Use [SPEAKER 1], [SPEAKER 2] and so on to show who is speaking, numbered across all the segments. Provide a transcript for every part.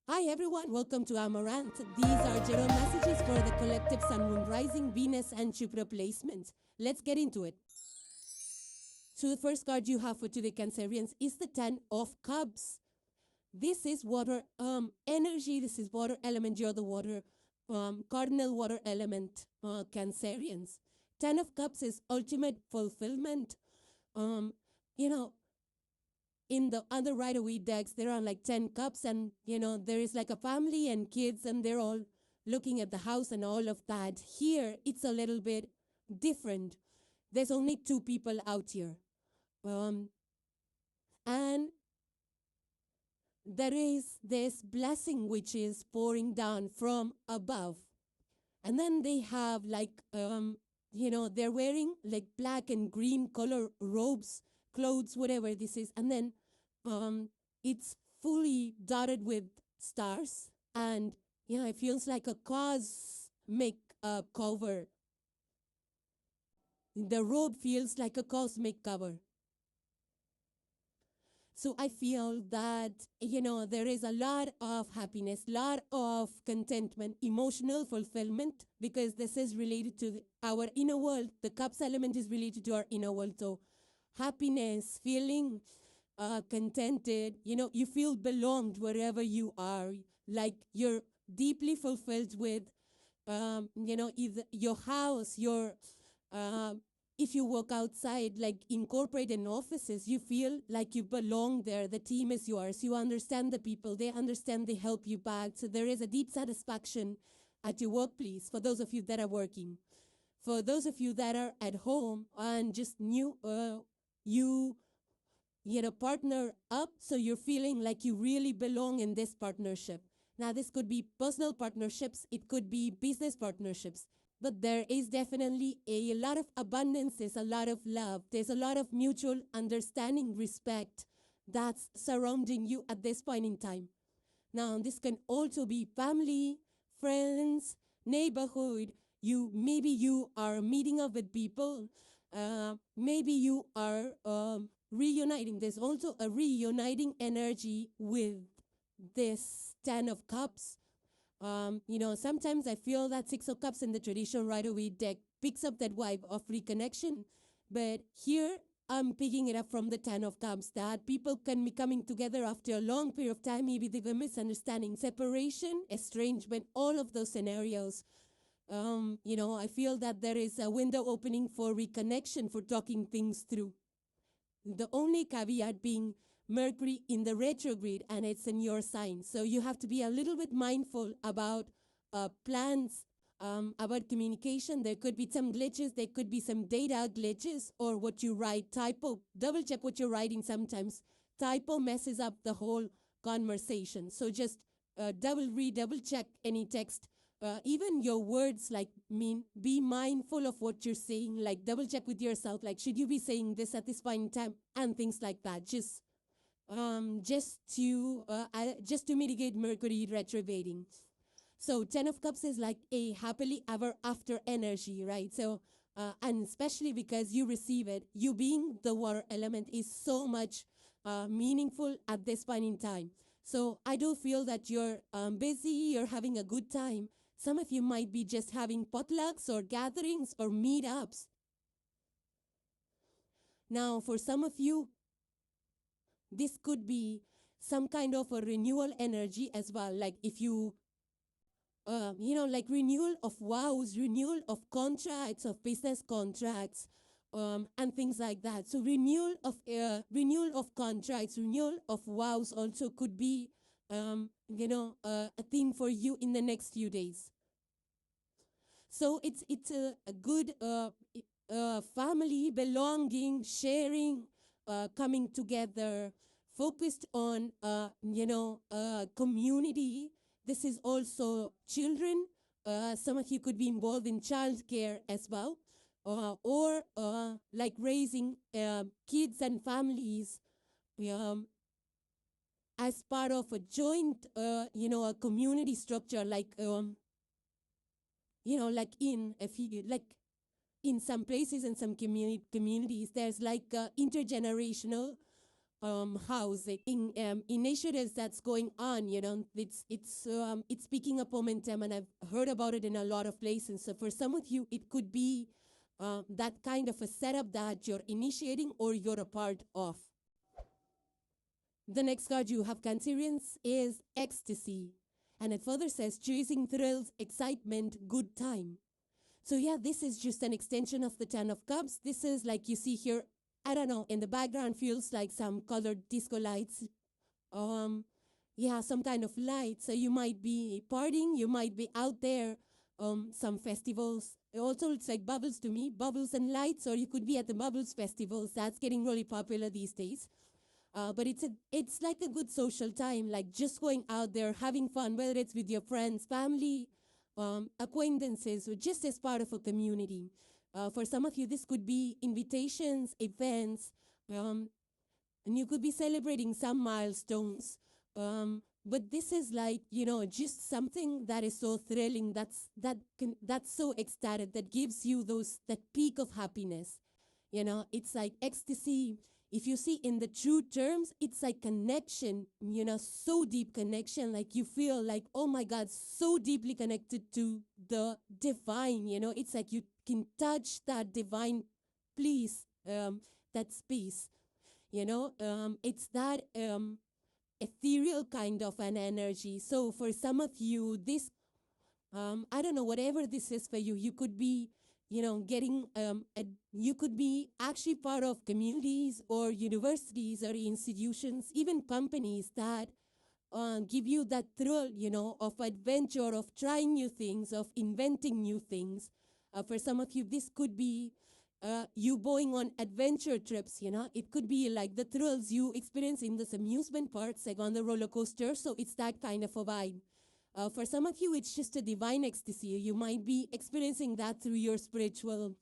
[SPEAKER 1] Hi everyone, welcome to Amaranth. These are general messages for the collective Sun, Moon, Rising, Venus and Jupiter placements. Let's get into it. So the first card you have for today, Cancerians, is the Ten of Cups. This is water energy. This is water element. You're the water, cardinal water element, Cancerians. Ten of Cups is ultimate fulfillment. You know, in the other Rider-Waite decks, there are like 10 cups and, there is like a family and kids and they're all looking at the house and all of that. Here, it's a little bit different. There's only 2 people out here. And there is this blessing which is pouring down from above. And then they have like, they're wearing like black and green color robes, clothes, whatever this is. And then it's fully dotted with stars. And, it feels like a cosmic cover. The robe feels like a cosmic cover. So I feel that, there is a lot of happiness, lot of contentment, emotional fulfillment, because this is related to our inner world. The cups element is related to our inner world. So happiness, feeling contented, you feel belonged wherever you are. Like you're deeply fulfilled with, either your house, if you work outside, like in corporate and offices, you feel like you belong there. The team is yours. You understand the people. They understand. They help you back. So there is a deep satisfaction at your workplace for those of you that are working. For those of you that are at home and just partner up, so you're feeling like you really belong in this partnership. Now, this could be personal partnerships. It could be business partnerships. But there is definitely a lot of abundance. There's a lot of love. There's a lot of mutual understanding, respect that's surrounding you at this point in time. Now, this can also be family, friends, neighborhood. Maybe you are meeting up with people. Maybe you are reuniting. There's also a reuniting energy with this 10 of Cups. Sometimes I feel that 6 of Cups in the traditional Rider-Waite deck picks up that vibe of reconnection. But here, I'm picking it up from the 10 of Cups, that people can be coming together after a long period of time. Maybe they were misunderstanding, separation, estrangement, all of those scenarios. I feel that there is a window opening for reconnection, for talking things through. The only caveat being Mercury in the retrograde, and it's in your sign. So you have to be a little bit mindful about plans, about communication. There could be some glitches. There could be some data glitches, or what you write, typo. Double check what you're writing sometimes. Typo messes up the whole conversation. So just double check any text. Even your words, be mindful of what you're saying, like double check with yourself, like should you be saying this at this point in time, and things like that. Just to mitigate Mercury retrograding. So 10 of Cups is like a happily ever after energy, right? So and especially because you receive it, you being the water element is so much meaningful at this point in time. So I do feel that you're busy, you're having a good time. Some of you might be just having potlucks or gatherings or meetups. Now, for some of you, this could be some kind of a renewal energy as well. Like if you, like renewal of vows, renewal of contracts, of business contracts, and things like that. So renewal of contracts, renewal of vows also could be, a thing for you in the next few days. So it's a good family, belonging, sharing, coming together, focused on, community. This is also children. Some of you could be involved in childcare as well, or like raising kids and families as part of a joint, a community structure, like in some places and some communities, there's like intergenerational house, like in initiatives that's going on. It's picking up momentum, and I've heard about it in a lot of places. So for some of you, it could be that kind of a setup that you're initiating or you're a part of. The next card you have, Cancerians, is ecstasy. And it further says chasing thrills, excitement, good time. So yeah, this is just an extension of the Ten of Cups. This is like you see here, I don't know, in the background feels like some colored disco lights. Yeah, some kind of light. So you might be partying, you might be out there, some festivals. Also, it's like bubbles to me, bubbles and lights, or you could be at the bubbles festivals. That's getting really popular these days. But it's like a good social time, like just going out there, having fun, whether it's with your friends, family, acquaintances, or just as part of a community. For some of you, this could be invitations, events, and you could be celebrating some milestones. But this is like, just something that is so thrilling, that's so ecstatic, that gives you that peak of happiness. It's like ecstasy. If you see in the true terms, it's like connection, so deep connection, like you feel like, oh my God, so deeply connected to the divine, it's like you can touch that divine please, that space, it's that ethereal kind of an energy. So for some of you, this, I don't know, whatever this is for you, you could be you could be actually part of communities or universities or institutions, even companies that give you that thrill, of adventure, of trying new things, of inventing new things. For some of you, this could be you going on adventure trips, It could be like the thrills you experience in this amusement parks, like on the roller coaster. So it's that kind of a vibe. For some of you, it's just a divine ecstasy. You might be experiencing that through your spiritual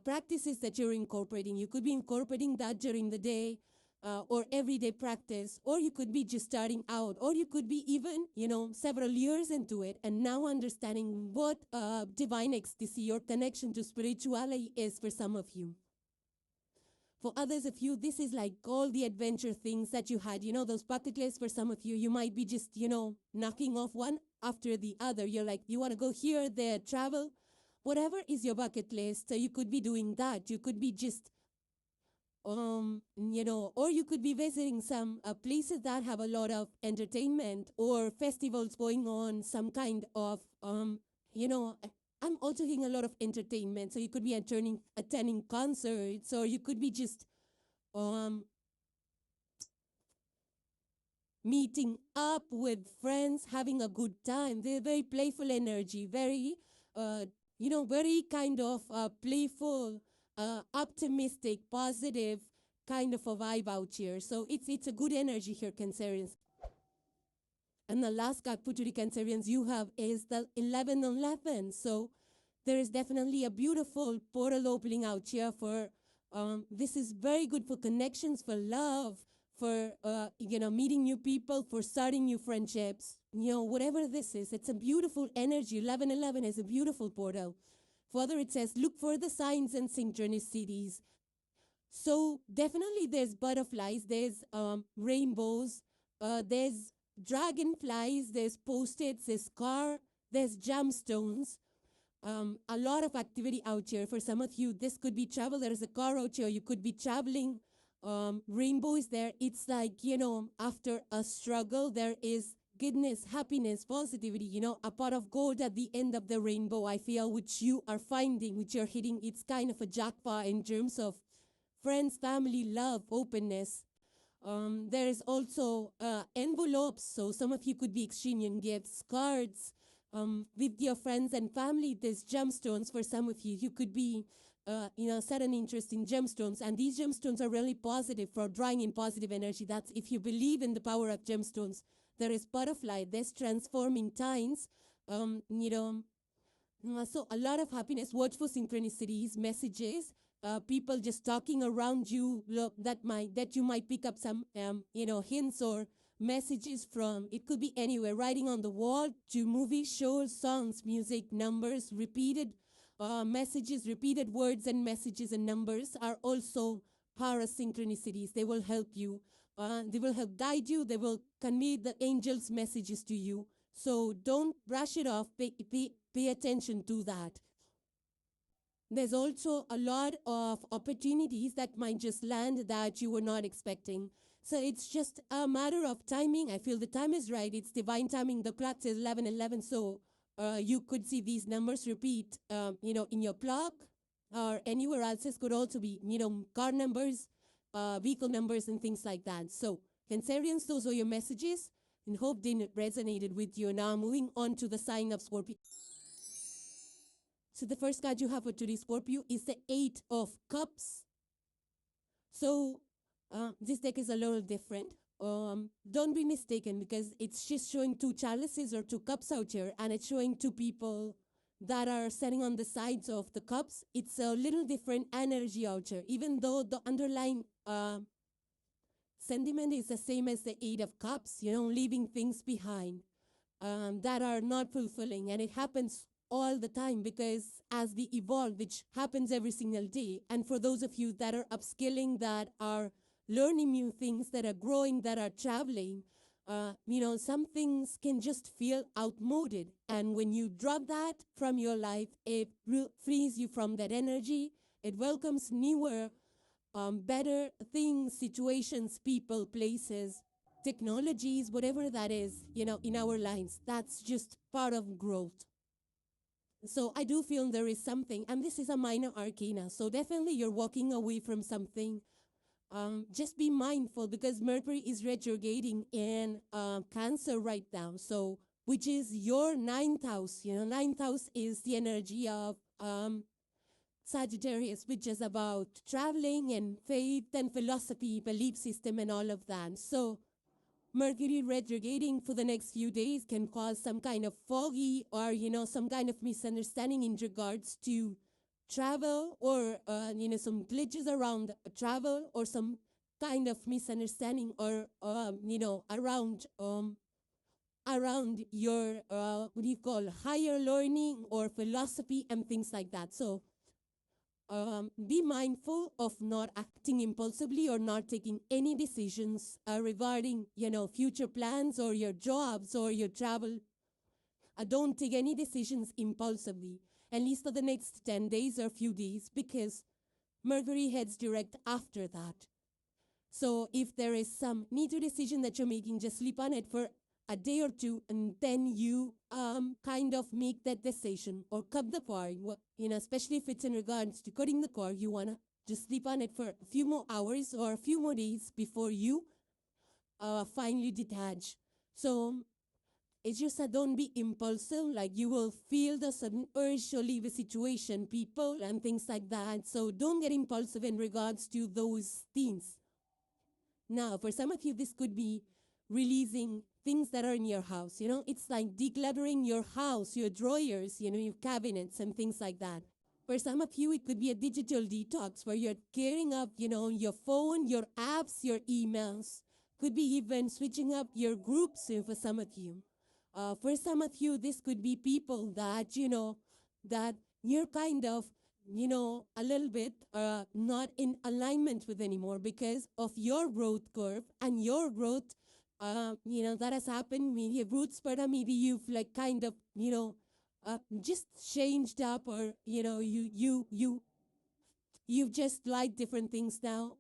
[SPEAKER 1] practices that you're incorporating. You could be incorporating that during the day or everyday practice, or you could be just starting out, or you could be even, several years into it and now understanding what divine ecstasy or connection to spirituality is for some of you. For others of you, this is like all the adventure things that you had, those bucket lists. For some of you, you might be just, knocking off one after the other. You're like, you want to go here, there, travel, whatever is your bucket list. So you could be doing that. You could be just, or you could be visiting some places that have a lot of entertainment or festivals going on, some kind of, I'm also hearing a lot of entertainment. So you could be attending concerts, or you could be just meeting up with friends, having a good time. They're very playful energy, very, very kind of playful, optimistic, positive kind of a vibe out here. So it's a good energy here, Cancerians. And the last card put to the Cancerians you have is the 1111. So there is definitely a beautiful portal opening out here for, this is very good for connections, for love, for, meeting new people, for starting new friendships. Whatever this is, it's a beautiful energy. 1111 is a beautiful portal. Further, it says, look for the signs and synchronicities. So definitely there's butterflies, there's rainbows, there's dragonflies, there's post-its, there's scar, there's gemstones. A lot of activity out here. For some of you, this could be travel. There is a car out here. You could be traveling. Rainbow is there. It's like, after a struggle, there is goodness, happiness, positivity, a pot of gold at the end of the rainbow, I feel, which you are finding, which you're hitting. It's kind of a jackpot in terms of friends, family, love, openness. There is also envelopes. So some of you could be exchanging gifts, cards, with your friends and family. There's gemstones for some of you. You could be, set an interest in gemstones. And these gemstones are really positive for drawing in positive energy. That's if you believe in the power of gemstones. There is butterfly, there's transforming times, so a lot of happiness. Watch for synchronicities, messages, people just talking around you that you might pick up some, hints or messages from. It could be anywhere, writing on the wall to movies, shows, songs, music, numbers, repeated messages, repeated words and messages and numbers are also para synchronicities. They will help you They will help guide you. They will convey the angels' messages to you. So don't brush it off. Pay attention to that. There's also a lot of opportunities that might just land that you were not expecting. So it's just a matter of timing. I feel the time is right. It's divine timing. The clock says 11:11. So you could see these numbers repeat, in your clock or anywhere else. This could also be, car numbers, vehicle numbers, and things like that. So Cancerians, those are your messages, and hope they resonated with you. Now moving on to the sign of Scorpio. So the first card you have for today, Scorpio, is the Eight of Cups. So this deck is a little different. Don't be mistaken, because it's just showing two chalices or two cups out here, and it's showing two people that are sitting on the sides of the cups. It's a little different energy out here, even though the underlying sentiment is the same as the Eight of Cups, leaving things behind that are not fulfilling. And it happens all the time, because as we evolve, which happens every single day, and for those of you that are upskilling, that are learning new things, that are growing, that are traveling, some things can just feel outmoded. And when you drop that from your life, it frees you from that energy. It welcomes newer, better things, situations, people, places, technologies, whatever that is, in our lives. That's just part of growth. So I do feel there is something, and this is a minor arcana, so definitely you're walking away from something. Just be mindful, because Mercury is retrograding in Cancer right now, so which is your ninth house. Ninth house is the energy of Sagittarius, which is about traveling and faith and philosophy, belief system, and all of that. So Mercury retrograding for the next few days can cause some kind of foggy or, some kind of misunderstanding in regards to travel, or, some glitches around travel, or some kind of misunderstanding, or, around your, higher learning or philosophy and things like that. So be mindful of not acting impulsively or not taking any decisions regarding, future plans or your jobs or your travel. Don't take any decisions impulsively, at least for the next 10 days or few days, because Mercury heads direct after that. So if there is some major decision that you're making, just sleep on it for a day or two, and then you kind of make that decision or cut the cord. Especially if it's in regards to cutting the cord, you want to just sleep on it for a few more hours or a few more days before you finally detach. So it's just that don't be impulsive. Like, you will feel the sudden urge to leave a situation, people, and things like that. So don't get impulsive in regards to those things. Now, for some of you, this could be releasing things that are in your house. It's like decluttering your house, your drawers, your cabinets and things like that. For some of you, it could be a digital detox where you're clearing up, your phone, your apps, your emails. Could be even switching up your groups for some of you. For some of you, this could be people that, that you're kind of, a little bit not in alignment with anymore because of your growth curve and your growth, that has happened. Maybe your roots spurt, maybe you've like kind of, just changed up, or, you've just liked different things now.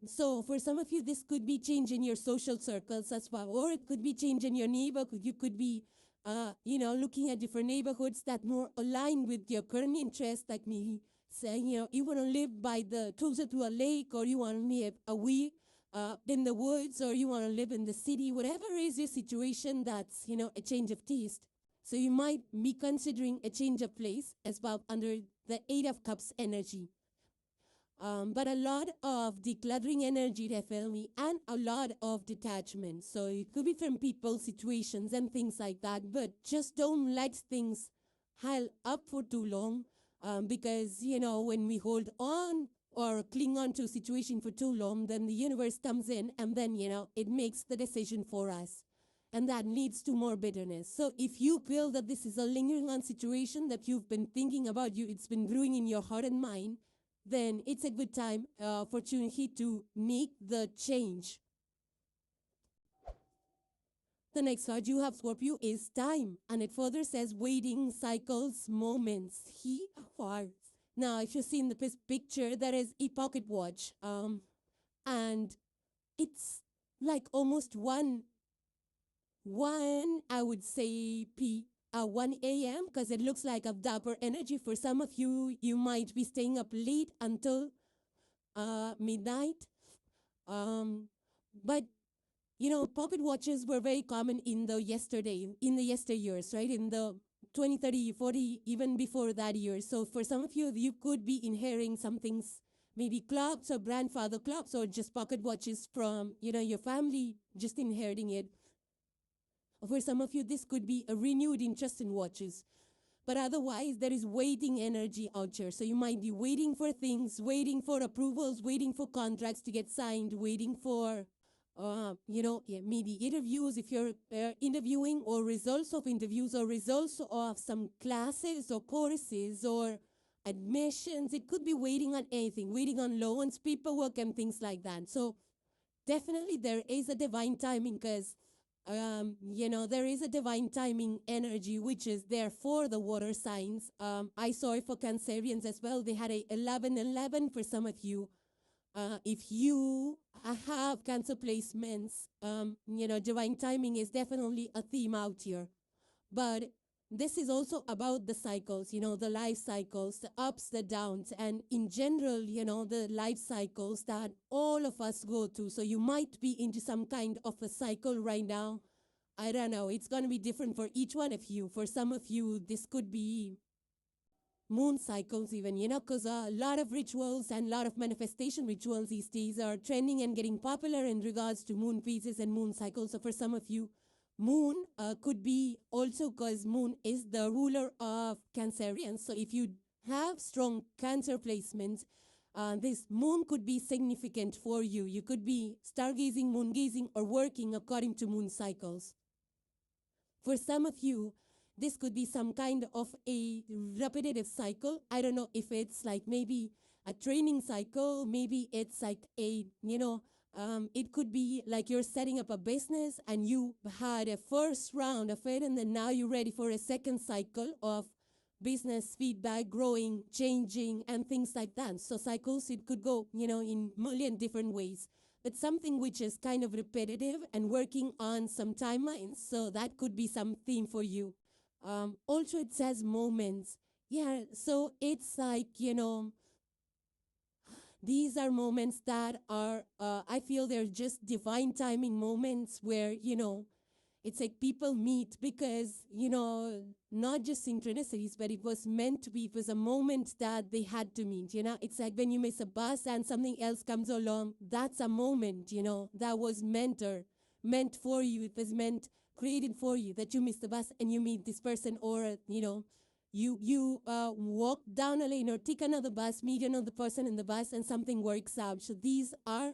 [SPEAKER 1] So for some of you, this could be change in your social circles as well, or it could be change in your neighborhood. You could be, looking at different neighborhoods that more align with your current interests, like me saying, you want to live by closer to a lake, or you want to live away in the woods, or you want to live in the city, whatever is your situation, that's, a change of taste. So you might be considering a change of place as well under the Eight of Cups energy. But a lot of decluttering energy, definitely, and a lot of detachment. So it could be from people, situations, and things like that. But just don't let things pile up for too long, because, when we hold on or cling on to a situation for too long, then the universe comes in and then, it makes the decision for us. And that leads to more bitterness. So if you feel that this is a lingering on situation that you've been thinking about, it's been brewing in your heart and mind, then it's a good time, opportunity to make the change. The next card you have, Scorpio, is time. And it further says waiting, cycles, moments. He far. Now, if you see in the picture, there is a pocket watch. And it's like almost I would say, 1 a.m. because it looks like a dapper energy. For some of you, you might be staying up late until midnight. But you know, pocket watches were very common in the yesteryears, right? In the 20, 30, 40, even before that year. So for some of you, you could be inheriting some things, maybe clocks or grandfather clocks or just pocket watches from, you know, your family, just inheriting it. For some of you, this could be a renewed interest in watches. But otherwise, there is waiting energy out here. So you might be waiting for things, waiting for approvals, waiting for contracts to get signed, waiting for, maybe interviews if you're interviewing, or results of interviews, or results of some classes or courses or admissions. It could be waiting on anything, waiting on loans, paperwork, and things like that. So definitely there is a divine timing because there is a divine timing energy which is there for the water signs. I saw it for Cancerians as well. They had a 11-11 for some of you. If you have Cancer placements, divine timing is definitely a theme out here. But this is also about the cycles, the life cycles, the ups, the downs, and in general, the life cycles that all of us go through. So you might be into some kind of a cycle right now. I don't know. It's going to be different for each one of you. For some of you, this could be moon cycles even, because a lot of rituals and a lot of manifestation rituals these days are trending and getting popular in regards to moon phases and moon cycles. So for some of you, moon could be also because moon is the ruler of Cancerians. So if you have strong Cancer placements, this moon could be significant for you. You could be stargazing, moon gazing, or working according to moon cycles. For some of you, this could be some kind of a repetitive cycle. I don't know if it's like maybe a training cycle, maybe it's like a, it could be like you're setting up a business and you had a first round of it and then now you're ready for a second cycle of business feedback, growing, changing, and things like that. So cycles, it could go, in a million different ways. But something which is kind of repetitive and working on some timelines. So that could be some theme for you. Also, it says moments. Yeah, so it's like, these are moments that are, I feel they're just divine timing moments where, it's like people meet because, not just synchronicities, but it was meant to be. It was a moment that they had to meet, It's like when you miss a bus and something else comes along, that's a moment, that was meant for you. It was created for you that you miss the bus and you meet this person, or, you walk down a lane or take another bus, meet another person in the bus, and something works out. So these are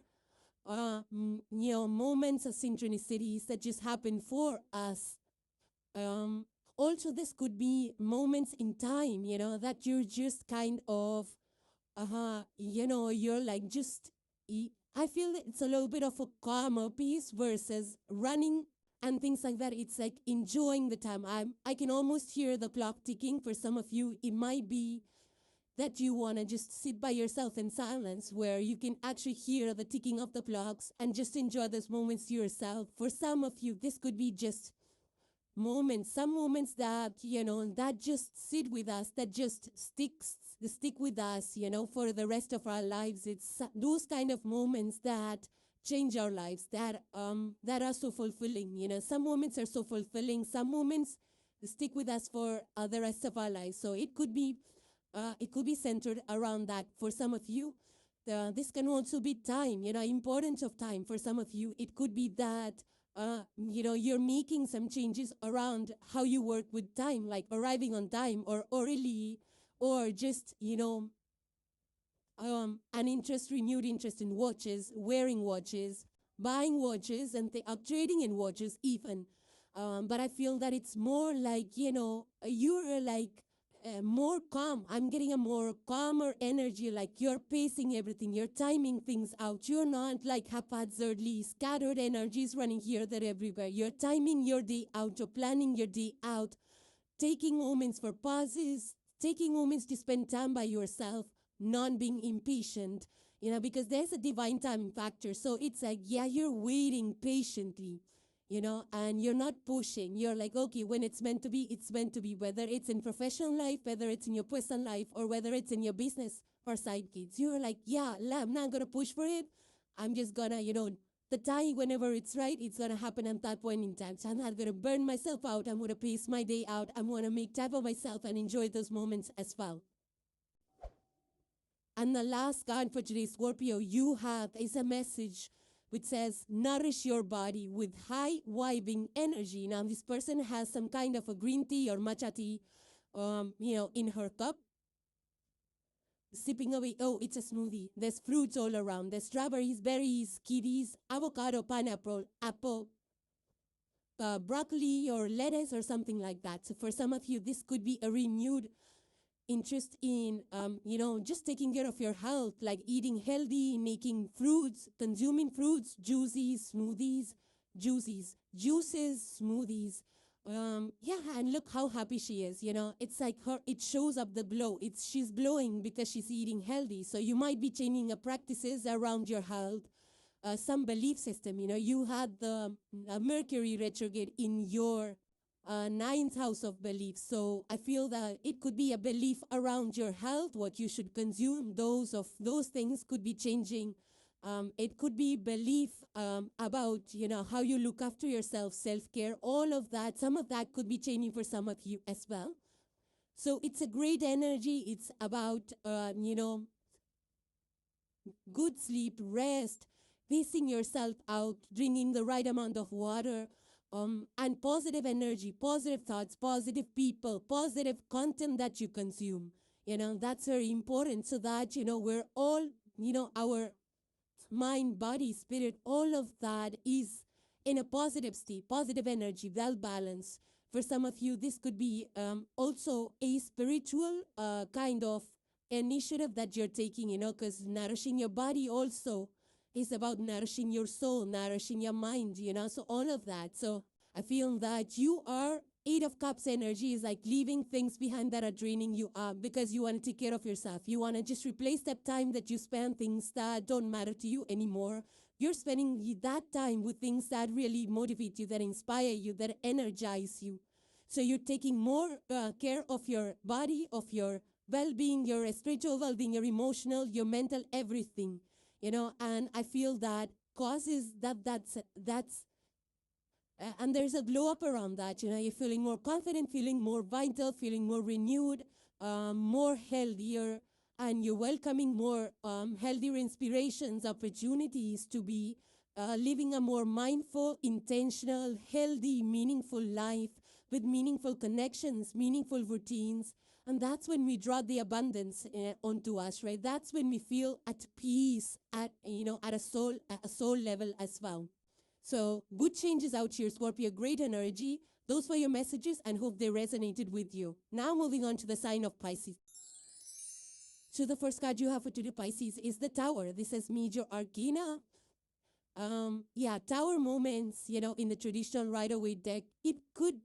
[SPEAKER 1] moments of synchronicities that just happen for us. Also, this could be moments in time, that you're just kind of, you're like just, I feel that it's a little bit of a calmer piece versus running and things like that. It's like enjoying the time. I can almost hear the clock ticking. For some of you, it might be that you want to just sit by yourself in silence where you can actually hear the ticking of the clocks and just enjoy those moments to yourself. For some of you, this could be just moments, some moments that, that just sit with us, that just stick with us, for the rest of our lives. It's those kind of moments that change our lives, that are so fulfilling. Some moments are so fulfilling, some moments stick with us for the rest of our lives. So it could be centered around that. For some of you, this can also be time, importance of time. For some of you, it could be that, you're making some changes around how you work with time, like arriving on time or early, or just, renewed interest in watches, wearing watches, buying watches, and trading in watches even. But I feel that it's more like, you're like more calm. I'm getting a more calmer energy, like you're pacing everything, you're timing things out. You're not like haphazardly scattered energies running here, there, everywhere. You're timing your day out, you're planning your day out, taking moments for pauses, taking moments to spend time by yourself, not being impatient, because there's a divine time factor. So it's like, yeah, you're waiting patiently, and you're not pushing. You're like, okay, when it's meant to be, it's meant to be, whether it's in professional life, whether it's in your personal life, or whether it's in your business or side gigs. You're like, yeah, I'm not going to push for it. I'm just going to, the time whenever it's right, it's going to happen at that point in time. So I'm not going to burn myself out. I'm going to pace my day out. I'm going to make time for myself and enjoy those moments as well. And the last card for today, Scorpio, you have is a message which says, nourish your body with high vibing energy. Now, this person has some kind of a green tea or matcha tea, in her cup, sipping away. Oh, it's a smoothie. There's fruits all around. There's strawberries, berries, kiwis, avocado, pineapple, apple, broccoli or lettuce or something like that. So for some of you, this could be a renewed interest in, just taking care of your health, like eating healthy, making fruits, consuming fruits, juices, smoothies, juices, smoothies. And look how happy she is. It's like it shows up the glow. She's glowing because she's eating healthy. So you might be changing practices around your health, some belief system. You had the Mercury retrograde in your ninth house of beliefs. So I feel that it could be a belief around your health, what you should consume. Those things could be changing. It could be belief about, how you look after yourself, self-care, all of that. Some of that could be changing for some of you as well. So it's a great energy. It's about, good sleep, rest, pacing yourself out, drinking the right amount of water, and positive energy, positive thoughts, positive people, positive content that you consume. That's very important so that, we're all, our mind, body, spirit, all of that is in a positive state, positive energy, well balanced. For some of you, this could be also a spiritual kind of initiative that you're taking, because nourishing your body also is about nourishing your soul, nourishing your mind, so all of that. So I feel that you are Eight of Cups energy is like leaving things behind that are draining you up because you want to take care of yourself. You want to just replace that time that you spend things that don't matter to you anymore. You're spending that time with things that really motivate you, that inspire you, that energize you. So you're taking more care of your body, of your well-being, your spiritual well-being, your emotional, your mental, everything. And I feel that causes that's and there's a glow up around that. You're feeling more confident, feeling more vital, feeling more renewed, more healthier, and you're welcoming more healthier inspirations, opportunities to be living a more mindful, intentional, healthy, meaningful life with meaningful connections, meaningful routines. And that's when we draw the abundance onto us, right? That's when we feel at peace at a soul level as well. So good changes out here, Scorpio, great energy. Those were your messages and hope they resonated with you. Now moving on to the sign of Pisces. So the first card you have for today, Pisces, is the Tower. This is Major Arcana. Tower moments, in the traditional Rider-Waite deck, it could,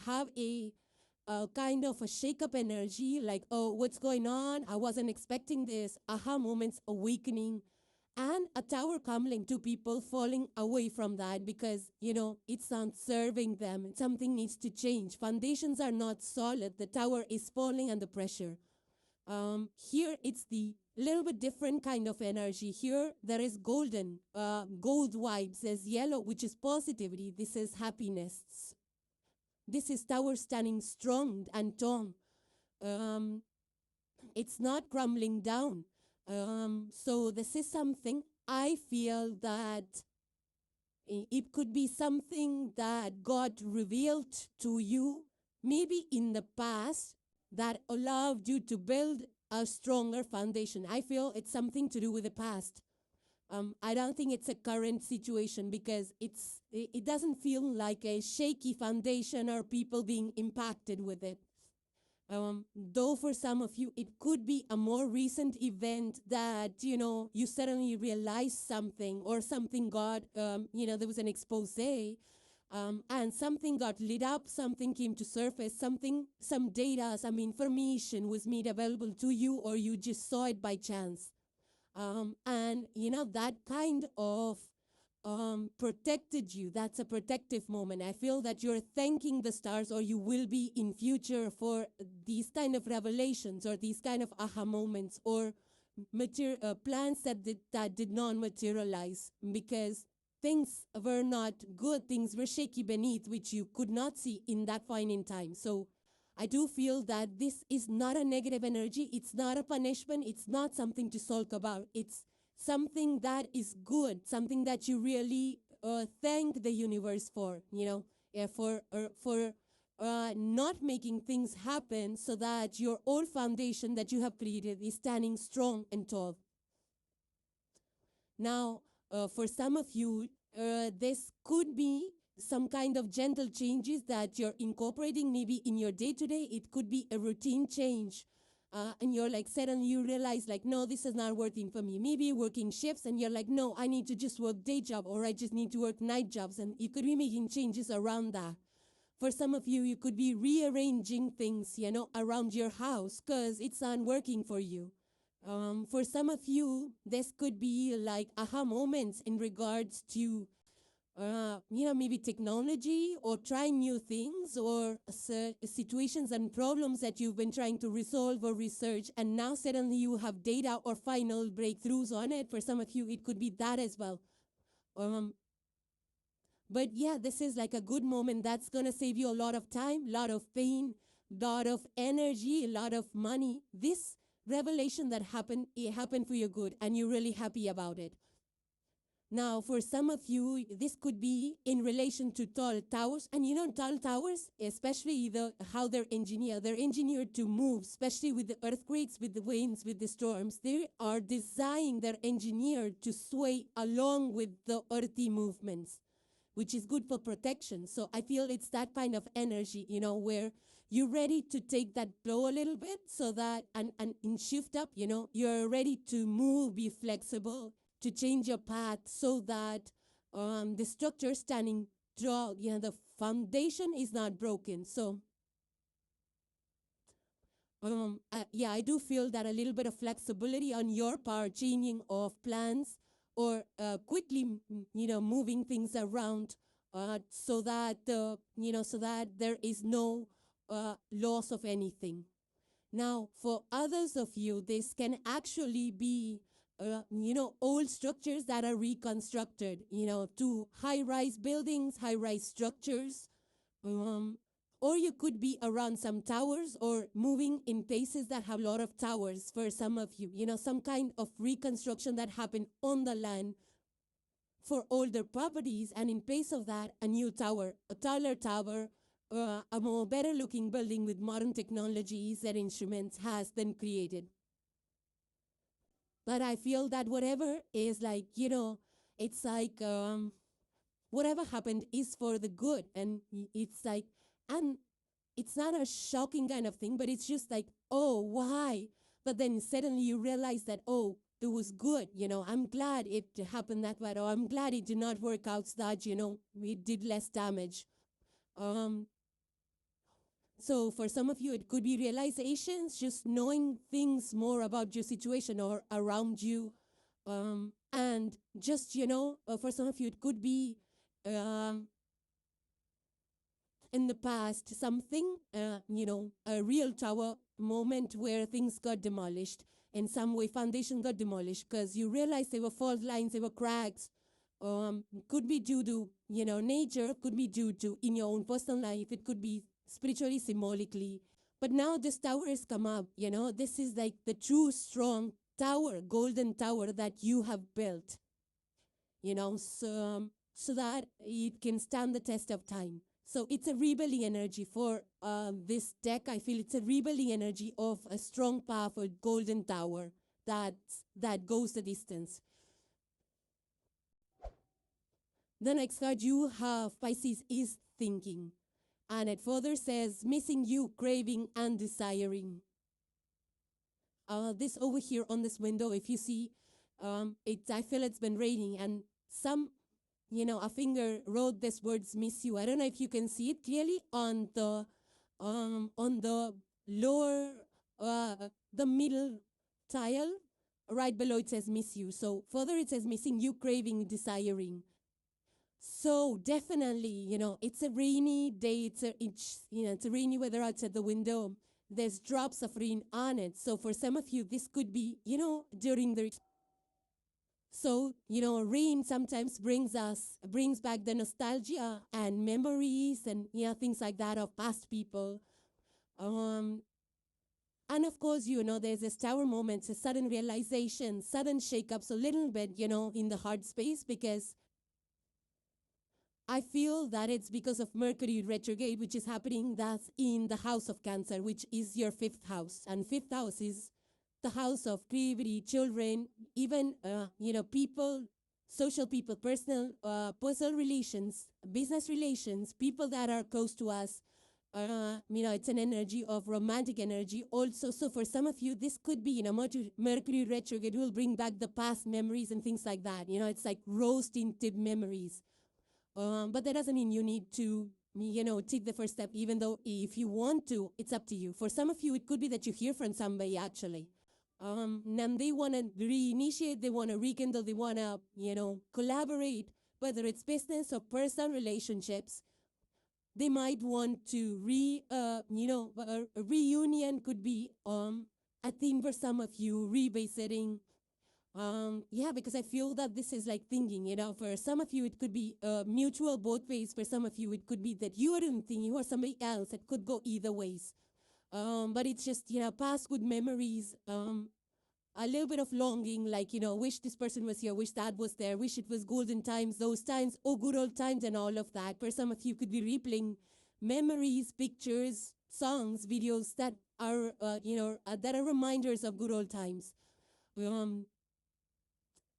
[SPEAKER 1] have a kind of a shake-up energy, like, oh, what's going on? I wasn't expecting this. Aha moments, awakening. And a tower crumbling to people falling away from that because, it's not serving them. Something needs to change. Foundations are not solid. The tower is falling under pressure. Here, it's the little bit different kind of energy. Here, there is gold vibes. There's yellow, which is positivity. This is happiness. This is tower standing strong and tall. It's not crumbling down. So this is something I feel that it could be something that God revealed to you, maybe in the past, that allowed you to build a stronger foundation. I feel it's something to do with the past. I don't think it's a current situation because it doesn't feel like a shaky foundation or people being impacted with it. Though for some of you, it could be a more recent event that, you suddenly realize something or something got, there was an expose, and something got lit up, something came to surface, some data, some information was made available to you, or you just saw it by chance. And, that kind of protected you. That's a protective moment. I feel that you're thanking the stars, or you will be in future, for these kind of revelations or these kind of aha moments, or plans that did not materialize because things were not good, things were shaky beneath, which you could not see in that point in time. So I do feel that this is not a negative energy. It's not a punishment. It's not something to sulk about. It's something that is good, something that you really thank the universe for, for not making things happen, so that your old foundation that you have created is standing strong and tall. Now, for some of you, this could be some kind of gentle changes that you're incorporating maybe in your day-to-day. It could be a routine change. And you're like, suddenly you realize, like, no, this is not working for me. Maybe you're working shifts and you're like, no, I need to just work day job, or I just need to work night jobs. And you could be making changes around that. For some of you, you could be rearranging things, around your house because it's not working for you. For some of you, this could be like aha moments in regards to maybe technology, or trying new things, or situations and problems that you've been trying to resolve or research, and now suddenly you have data or final breakthroughs on it. For some of you, it could be that as well. But yeah, this is like a good moment that's going to save you a lot of time, a lot of pain, a lot of energy, a lot of money. This revelation that happened, it happened for your good, and you're really happy about it. Now, for some of you, this could be in relation to tall towers. And tall towers, especially how they're engineered to move, especially with the earthquakes, with the winds, with the storms. They are designed, they're engineered to sway along with the earthy movements, which is good for protection. So I feel it's that kind of energy, where you're ready to take that blow a little bit, so that, and shift up, you're ready to move, be flexible, to change your path, so that the structure standing tall, the foundation is not broken. So I do feel that a little bit of flexibility on your part, changing of plans, or quickly, moving things around, so that there is no loss of anything. Now, for others of you, this can actually be old structures that are reconstructed, to high-rise buildings, high-rise structures. Or you could be around some towers, or moving in places that have a lot of towers for some of you. Some kind of reconstruction that happened on the land for older properties, and in place of that, a new tower, a taller tower, a more better-looking building with modern technologies that instruments has been created. But I feel that whatever is like, it's like whatever happened is for the good. And it's like, and it's not a shocking kind of thing, but it's just like, oh, why? But then suddenly you realize that, oh, it was good. I'm glad it happened that way. Or I'm glad it did not work out so that, it did less damage. So for some of you, it could be realizations, just knowing things more about your situation or around you. And just, for some of you, it could be in the past, something, a real tower moment where things got demolished. In some way, foundation got demolished because you realized there were fault lines, there were cracks. Could be due to, nature, could be due to in your own personal life. It could be spiritually, symbolically. But now this tower has come up, this is like the true strong tower, golden tower that you have built, so that it can stand the test of time. So it's a rebellion energy for this deck. I feel it's a rebellion energy of a strong, powerful golden tower that goes the distance. The next card you have, Pisces, is thinking. And it further says, missing you, craving and desiring. This over here on this window, if you see, I feel it's been raining, and a finger wrote this words miss you. I don't know if you can see it clearly on the lower, the middle tile, right below it says miss you. So further it says missing you, craving, desiring. So definitely, it's a rainy day. It's a rainy weather outside the window. There's drops of rain on it. So for some of you, this could be, during the. So, rain sometimes brings back the nostalgia and memories and, things like that of past people. And of course, there's this tower moment, a sudden realization, sudden shake-ups a little bit, in the heart space, because I feel that it's because of Mercury retrograde, which is happening that's in the house of Cancer, which is your 5th house. And 5th house is the house of creativity, children, even, people, social people, personal relations, business relations, people that are close to us. It's an energy of romantic energy also. So for some of you, this could be, Mercury retrograde will bring back the past memories and things like that. It's like rose-tinted memories. But that doesn't mean you need to, take the first step, even though if you want to, it's up to you. For some of you, it could be that you hear from somebody, actually. And they want to reinitiate, they want to rekindle, they want to, collaborate, whether it's business or personal relationships. They might want to a reunion could be, a theme for some of you, revisiting. Because I feel that this is like thinking, for some of you, it could be mutual both ways. For some of you, it could be that you are doing thinking or somebody else. It could go either ways. But it's just, past good memories, a little bit of longing, like, wish this person was here, wish that was there, wish it was golden times, those times, oh, good old times and all of that. For some of you could be replaying memories, pictures, songs, videos that are, that are reminders of good old times.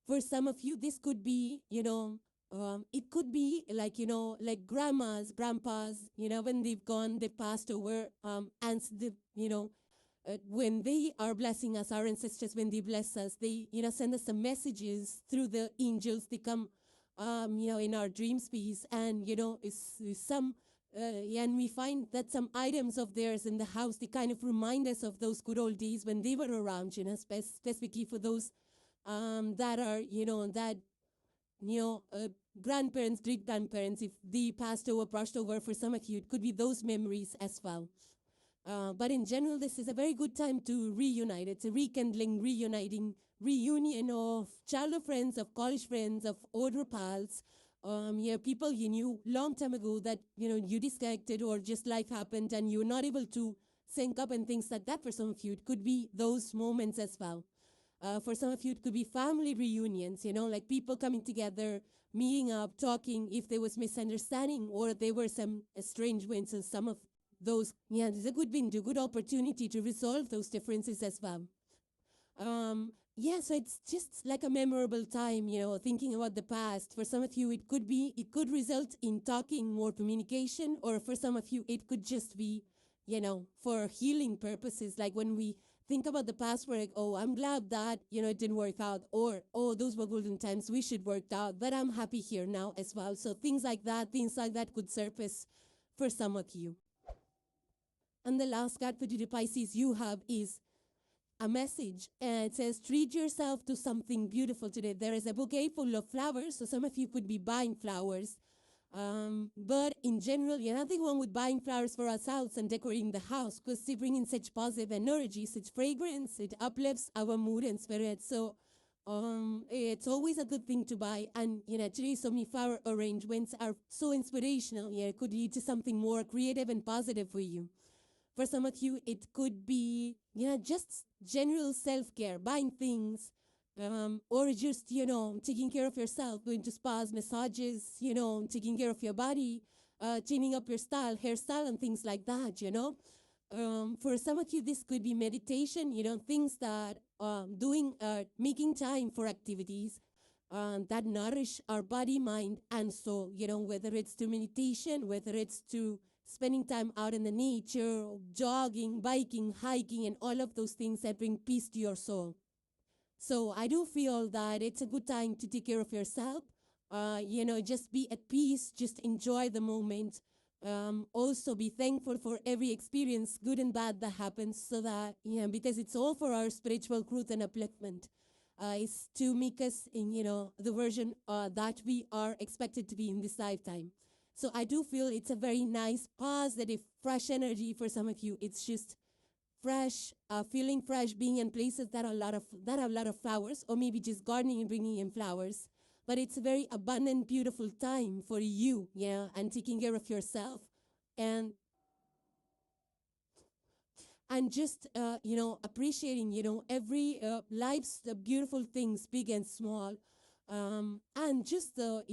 [SPEAKER 1] For some of you, this could be, it could be like, like grandmas, grandpas, when they've gone, they passed over, and when they are blessing us, our ancestors, when they bless us, they, send us some messages through the angels. They come, in our dream space, and, and we find that some items of theirs in the house, they kind of remind us of those good old days when they were around, specifically for those that are, grandparents, great-grandparents, if they passed over, brushed over, for some of you, it could be those memories as well. But in general, this is a very good time to reunite. It's a rekindling, reuniting, reunion of childhood friends, of college friends, of older pals, people you knew long time ago that, you disconnected or just life happened and you're not able to sync up and things like that. For some of you, it could be those moments as well. For some of you, it could be family reunions, like people coming together, meeting up, talking if there was misunderstanding or there were some estrangements and some of those, there's a good window, good opportunity to resolve those differences as well. So it's just like a memorable time, thinking about the past. For some of you, it could result in talking, more communication, or for some of you, it could just be, for healing purposes, like when we think about the past, we're like, oh, I'm glad that, it didn't work out, or, oh, those were golden times, we should work out, but I'm happy here now as well. So things like that could surface for some of you. And the last card for the Pisces you have is a message. And it says, treat yourself to something beautiful today. There is a bouquet full of flowers, so some of you could be buying flowers. But in general, nothing wrong with buying flowers for ourselves and decorating the house because they bring in such positive energy, such fragrance. It uplifts our mood and spirit. So it's always a good thing to buy. And, today so many flower arrangements are so inspirational. It could lead to something more creative and positive for you. For some of you, it could be, just general self-care, buying things, or just, taking care of yourself, going to spas, massages, taking care of your body, changing up your style, hairstyle, and things like that, For some of you, this could be meditation, things that making time for activities that nourish our body, mind, and soul, whether it's to meditation, whether it's to spending time out in the nature, jogging, biking, hiking, and all of those things that bring peace to your soul. So I do feel that it's a good time to take care of yourself. Just be at peace, just enjoy the moment. Also be thankful for every experience, good and bad, that happens, so that, because it's all for our spiritual growth and upliftment. It's to make us in, the version that we are expected to be in this lifetime. So I do feel it's a very nice, positive, fresh energy for some of you. It's just fresh, feeling fresh, being in places that have a lot of flowers, or maybe just gardening and bringing in flowers. But it's a very abundant, beautiful time for you, and taking care of yourself, and just appreciating every life's the beautiful things, big and small, and just the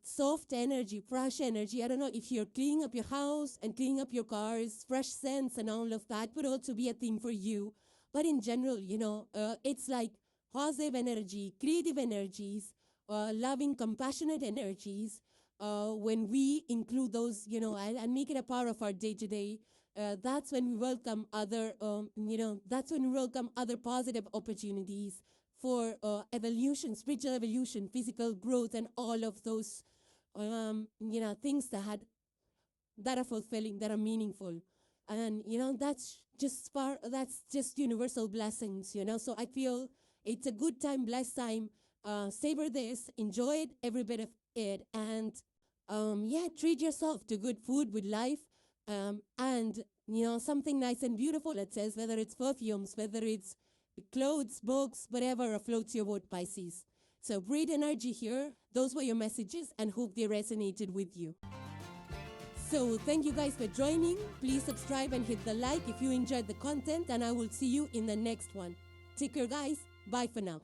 [SPEAKER 1] soft energy, fresh energy. I don't know if you're cleaning up your house and cleaning up your cars, fresh scents and all of that would also be a theme for you. But in general, it's like positive energy, creative energies, loving, compassionate energies. When we include those, and make it a part of our day-to-day, that's when we welcome other, that's when we welcome other positive opportunities for evolution, spiritual evolution, physical growth, and all of those, things that are fulfilling, that are meaningful. And, that's just universal blessings, So I feel it's a good time, blessed time. Savor this, enjoy it, every bit of it, and, treat yourself to good food with life, and, something nice and beautiful, it says, whether it's perfumes, whether it's clothes, books, whatever afloats your boat, Pisces. So great energy here. Those were your messages, and hope they resonated with you. So thank you guys for joining. Please subscribe and hit the like if you enjoyed the content, and I will see you in the next one. Take care, guys. Bye for now.